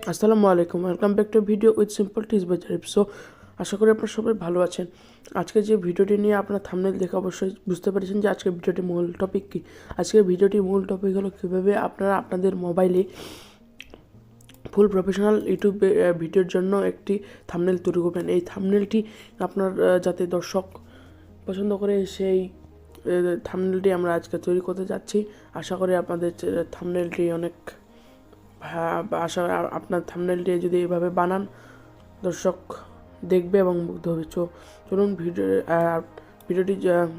আসসালামু আলাইকুম, welcome back to video with simple tips by Zarif. So আশা করি আপনারা সবাই ভালো আছেন। আজকে যে ভিডিওটি নিয়ে আপনারা থাম্বনেল দেখে অবশ্যই বুঝতে পেরেছেন যে আজকের ভিডিওটির মূল টপিক কী। আজকের ভিডিওটির মূল টপিক হলো কীভাবে আপনারা আপনাদের মোবাইলে ফুল প্রফেশনাল ইউটিউব ভিডিওর জন্য একটি থাম্বনেল তৈরি করবেন। এই থাম্বনেলটি আপনার যাতে দর্শক পছন্দ করে সেই থাম্বনেলটি আমরা আজকে তৈরি করতে যাচ্ছি। আশা করি আপনাদের থাম্বনেলটি অনেক আশা আপনার থাম্বনেলটি যদি এভাবে বানান দর্শক দেখবে এবং মুগ্ধ হবে। চলুন ভিডিওটি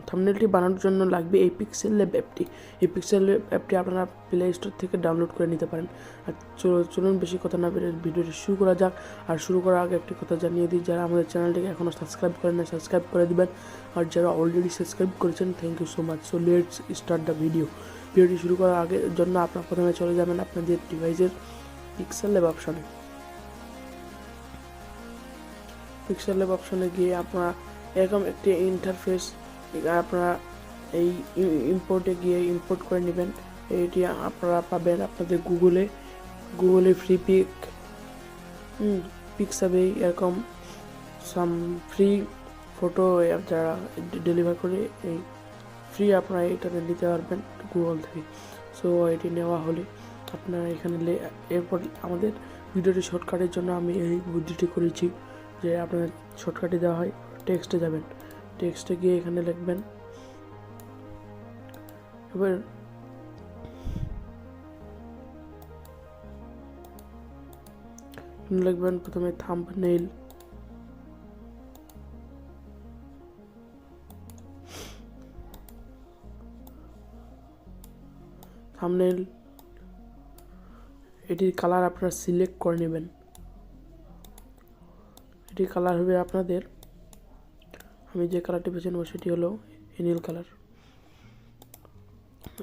থাম্বনেলটি বানানোর জন্য লাগবে এই পিক্সেল ল্যাব অ্যাপটি। এই পিক্সেল ল্যাব অ্যাপটি আপনারা প্লে স্টোর থেকে ডাউনলোড করে নিতে পারেন। আর চলুন বেশি কথা না বেরিয়ে ভিডিওটি শুরু করা যাক। আর শুরু করার আগে একটি কথা জানিয়ে দিই, যারা আমাদের চ্যানেলটিকে এখনও সাবস্ক্রাইব করেন না সাবস্ক্রাইব করে দিবেন, আর যারা অলরেডি সাবস্ক্রাইব করেছেন thank you so much. So let's start the ভিডিওটি শুরু করার আগের জন্য আপনারা প্রথমে চলে যাবেন আপনাদের ডিভাইসের পিক্সেল ল্যাব অপশনে। পিক্সেল ল্যাব অপশনে গিয়ে আপনারা এরকম একটি ইন্টারফেস আপনারা এই ইম্পোর্টে গিয়ে ইম্পোর্ট করে নেবেন। এটি আপনারা পাবেন আপনাদের গুগলে ফ্রি পিক্স হবে এরকম সাম ফ্রি ফটো যারা ডেলিভার করে এই ফ্রি আপনারা এটাতে নিতে পারবেন গুগল থেকে। সো এটি নেওয়া হলে আপনারা এখানে এরপর আমাদের ভিডিওটি শর্টকাটের জন্য আমি এই বুদ্ধিটি করেছি যে আপনাদের শর্টকাটে দেওয়া হয়। টেক্সটে যাবেন, টেক্সটে গিয়ে এখানে লিখবেন, এবার লিখবেন প্রথমে থাম্বনেইল, এটির কালার আপনারা সিলেক্ট করে নেবেন। এটি কালার হবে আপনাদের, আমি যে কালারটি বেছে নেব সেটি হলো নীল কালার।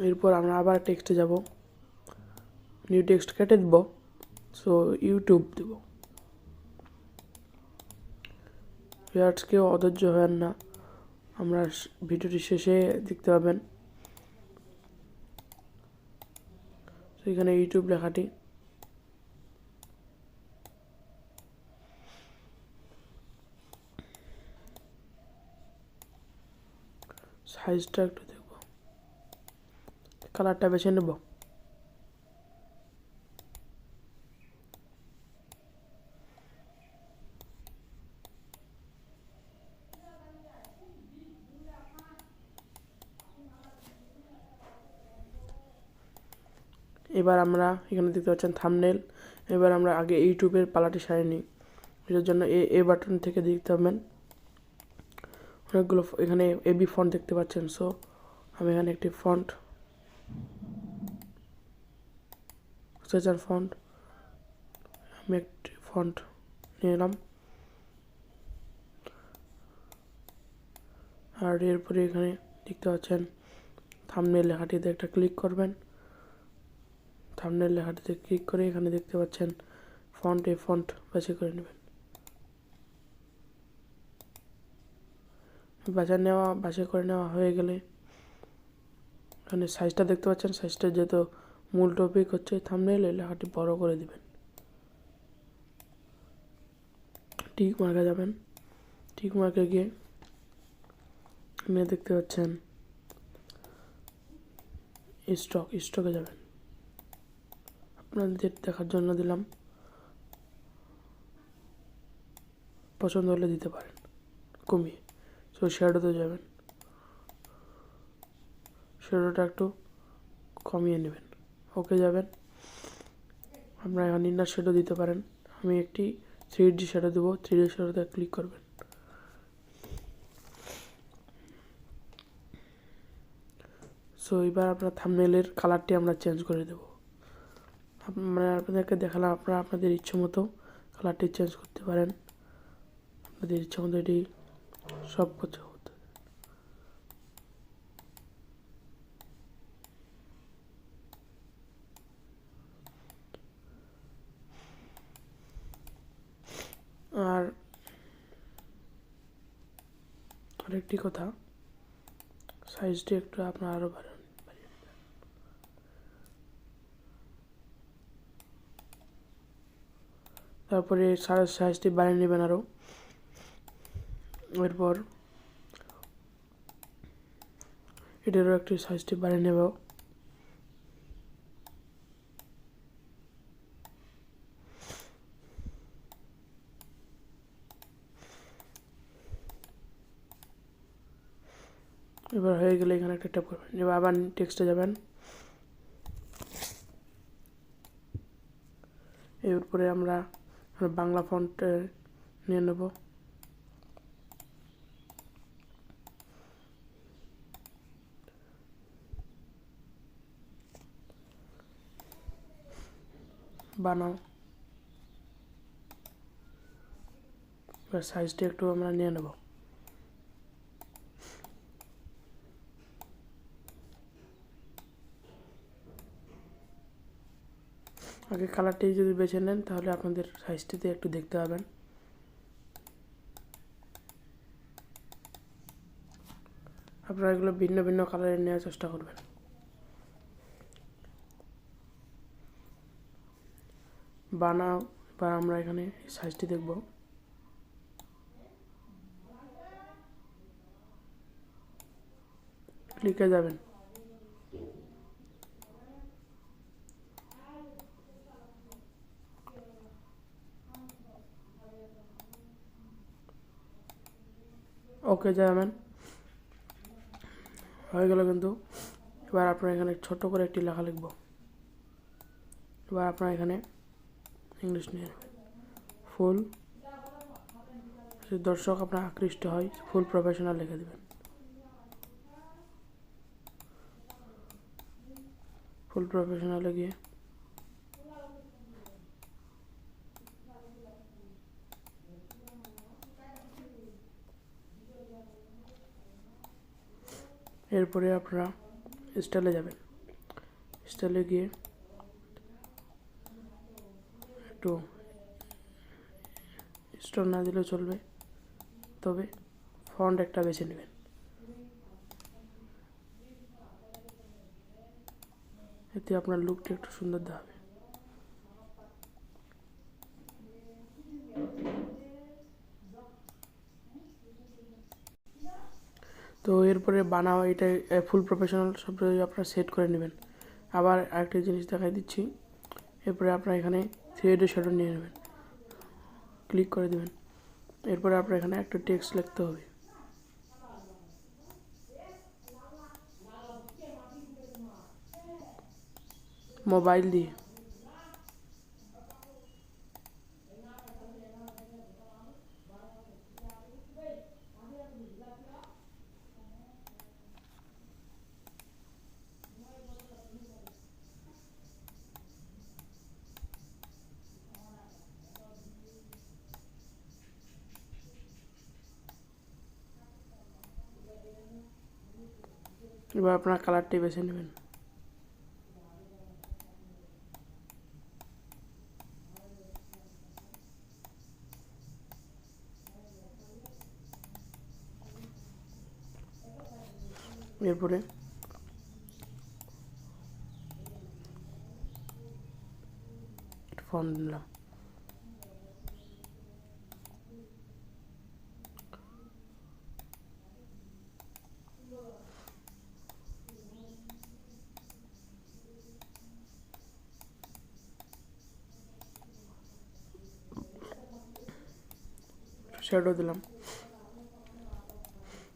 এরপর আমরা আবার টেক্সটে যাব, নিউ টেক্সট কেটে দেব, সো ইউটিউব দেব। ভিউয়ার্স কেউ অধৈর্য হবেন না, আমরা ভিডিওটি শেষে দেখতে পাবেন। এখানে ইউটিউব লেখাটি সাইজটা একটু দেখব, কালারটা বেছে নেব। এবার আমরা এখানে দেখতে পাচ্ছেন থাম্বনেল। এবার আমরা আগে ইউটিউবের পালাটি সারিয়ে নিই। এটার জন্য এ বাটন থেকে দেখতে পাবেন অনেকগুলো এখানে এবি ফন্ট দেখতে পাচ্ছেন। সো আমি এখানে একটি ফন্ট ফন্ট আমি একটি ফন্ট নিয়ে এলাম। আর এরপরে এখানে দেখতে পাচ্ছেন থাম্বনেল লেখাটিতে একটা ক্লিক করবেন। থাম্বনেল লেখাটিতে ক্লিক করে এখানে দেখতে পাচ্ছেন ফন্ট বাছাই করে নেবেন। বাছাই করে নেওয়া হয়ে গেলে এখানে সাইজটা দেখতে পাচ্ছেন। সাইজটা যেহেতু মূল টপিক হচ্ছে থাম্বনেল, এই লেখাটি বড় করে দিবেন। টিক মার্কে যাবেন, টিক মার্কে গিয়ে এখানে দেখতে পাচ্ছেন স্টকে যাবেন। আপনাদের দেখার জন্য দিলাম, পছন্দ হলে দিতে পারেন কমিয়ে। সো শ্যাডোতে যাবেন, শ্যাডোটা একটু কমিয়ে নেবেন, ওকে যাবেন। আপনারা এখন ইনার শ্যাডো দিতে পারেন, আমি একটি 3D শ্যাডো দেবো। 3D শ্যাডোতে ক্লিক করবেন। সো এবার আপনার থাম্বনেলের কালারটি আমরা চেঞ্জ করে দেবো। মানে আপনাদেরকে দেখালাম, আপনারা আপনাদের ইচ্ছে মতো কালারটি চেঞ্জ করতে পারেন, আপনাদের ইচ্ছে মতো এটি সব কিছু হতে। আর আরেকটি কথা, সাইজটি একটু আপনার আরও বাড়ান। তারপরে সাইজটি বানিয়ে নেবেন আরও। এরপর এটারও একটি সাইজটি বানিয়ে নেব। এবার হয়ে গেলে এখানে একটা ট্যাপ করবেন। এবার আবার টেক্সটে যাবেন। এরপরে আমরা বাংলা ফন্ট নিয়ে নেব। বানাও। এবার সাইজটা একটু আমরা নিয়ে নেব। আগে কালারটি যদি বেছে নেন তাহলে আপনাদের সাইজটিতে একটু দেখতে পাবেন। আপনারা এগুলো ভিন্ন ভিন্ন কালারের নেওয়ার চেষ্টা করবেন। বানাও। বা আমরা এখানে সাইজটি দেখব। ক্লিকে যাবেন। ওকে যাবেন। হয়ে গেল কিন্তু। এবার আপনারা এখানে ছোট করে একটি লেখা লিখব। এবার আপনারা এখানে ইংলিশ নিয়ে নেবেন। ফুল, দর্শক আপনার আকৃষ্ট হয়, ফুল প্রফেশনাল লিখে দেবেন। ফুল প্রফেশনালে গিয়ে এরপরে আপনারা স্টাইলে যাবেন। স্টাইলে গিয়ে একটু স্টোর না দিলেও চলবে, তবে ফন্ট একটা বেছে নেবেন। এতে আপনার লুকটি একটু সুন্দর দেখাবে। তো এরপরে বানাও, এটা ফুল প্রফেশনাল সব আপনারা সেট করে নেবেন। আবার আরেকটা জিনিস দেখাই দিচ্ছি। এরপরে আপনারা এখানে থ্রেড শ্যাডো নিয়ে নেবেন, ক্লিক করে দেবেন। এরপরে আপনার এখানে একটা টেক্সট লিখতে হবে। মোবাইল দিয়ে এবার আপনার কালারটি বেছে নেবেন। এরপরে ফন্ট নিলাম। শ্যাডো দিলাম।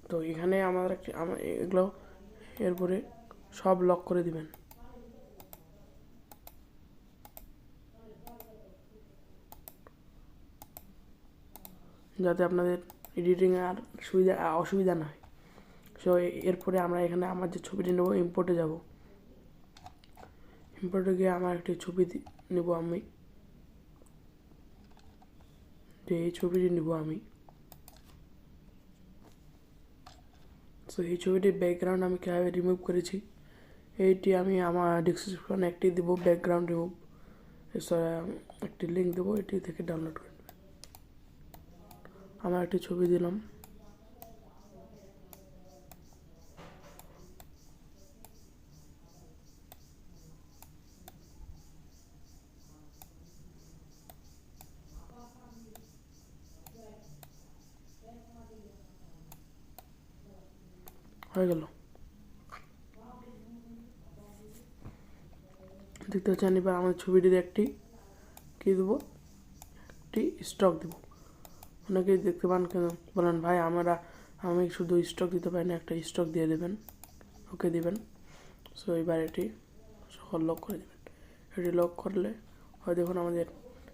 তো এখানে আমার এগুলো এরপরে সব লক করে দিবেন। যাতে আপনাদের এডিটিং আর অসুবিধা না হয়। সো এরপরে আমরা এখানে আমার যে ছবিটি নেব, ইম্পোর্টে যাব। ইম্পোর্টে গিয়ে আমার একটি ছবি নেব আমি, যে এই ছবিটি নেব আমি। সো এই ছবিটির ব্যাকগ্রাউন্ড আমি কীভাবে রিমুভ করেছি এইটি আমি আমার ডিসক্রিপশনে একটি দেবো, ব্যাকগ্রাউন্ড রিমুভ একটি লিঙ্ক দেবো, এটি থেকে ডাউনলোড করে নেবেন। আমার একটি ছবি দিলাম। হয়ে গেল। দেখতে পাচ্ছেন এবার আমাদের ছবিটিতে একটি কী দেবো, একটি স্টক দেবো। অনেকেই দেখতে পান কেন বলেন ভাই আমি শুধু স্টক দিতে পারি না, একটা স্টক দিয়ে দেবেন, ওকে দেবেন। সো এবার এটি সকল লক করে দেবেন। এটি লক করলে হয় দেখুন আমাদের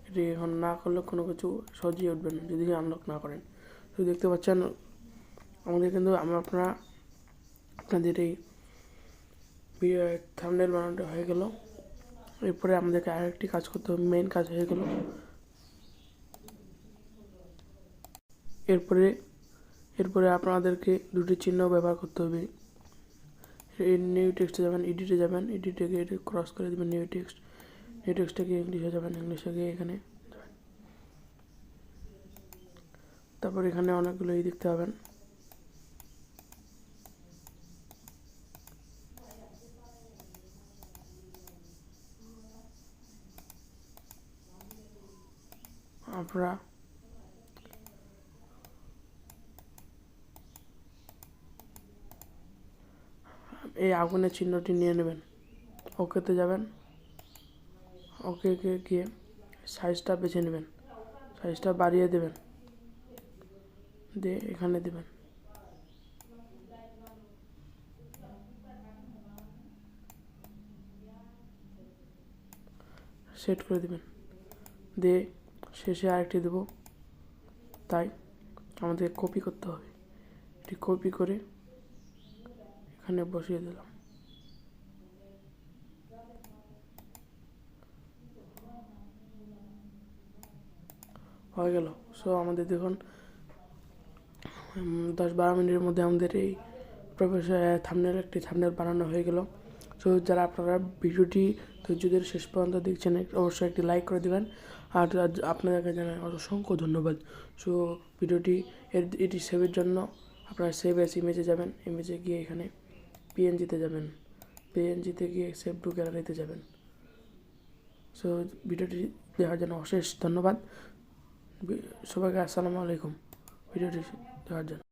এটি এখন না করলে কোনো কিছু সহজেই উঠবে না যদি আনলক না করেন। তো দেখতে পাচ্ছেন আমাদের কিন্তু আপনাদের এই থাম্বনেল বানানোটা হয়ে গেল। এরপরে আমাদেরকে আরেকটি কাজ করতে হবে, মেইন কাজ হয়ে গেল। এরপরে আপনাদেরকে দুটি চিহ্ন ব্যবহার করতে হবে। নিউ টেক্সটে যাবেন, এডিটে যাবেন, এডিটে গিয়ে এটি ক্রস করে দেবেন নিউ টেক্সটে গিয়ে ইংলিশে যাবেন, ইংলিশে গিয়ে এখানে তারপর এখানে অনেকগুলো দেখতে পাবেন। আপনারা এই আগুনের চিহ্নটি নিয়ে নেবেন, ওকেতে যাবেন, ওকে গিয়ে সাইজটা বেছে নেবেন, সাইজটা বাড়িয়ে দেবেন, দিয়ে এখানে দেবেন। সেট করে দেবেন, দিয়ে শেষে আরেকটি দেবো। তাই আমাদের কপি করতে হবে, এটি কপি করে এখানে বসিয়ে দিলাম। হয়ে গেল। সো আমাদের দেখুন 10-12 মিনিটের মধ্যে আমাদের এই একটি থাম্বনেল বানানো হয়ে গেল। সো যারা আপনারা ভিডিওটি ধৈর্য ধরে শেষ পর্যন্ত দেখছেন অবশ্যই একটি লাইক করে দেবেন। আর আপনাদেরকে জানাই অসংখ্য ধন্যবাদ। সো ভিডিওটি এটি সেভের জন্য আপনারা সেভ অ্যাজ ইমেজে যাবেন, ইমেজে গিয়ে এখানে পিএনজিতে যাবেন, পিএনজিতে গিয়ে সেভ টু গ্যালারিতে যাবেন। সো ভিডিওটি দেখার জন্য অশেষ ধন্যবাদ সবাইকে। আসসালামু আলাইকুম। ভিডিওটি দেখার জন্য।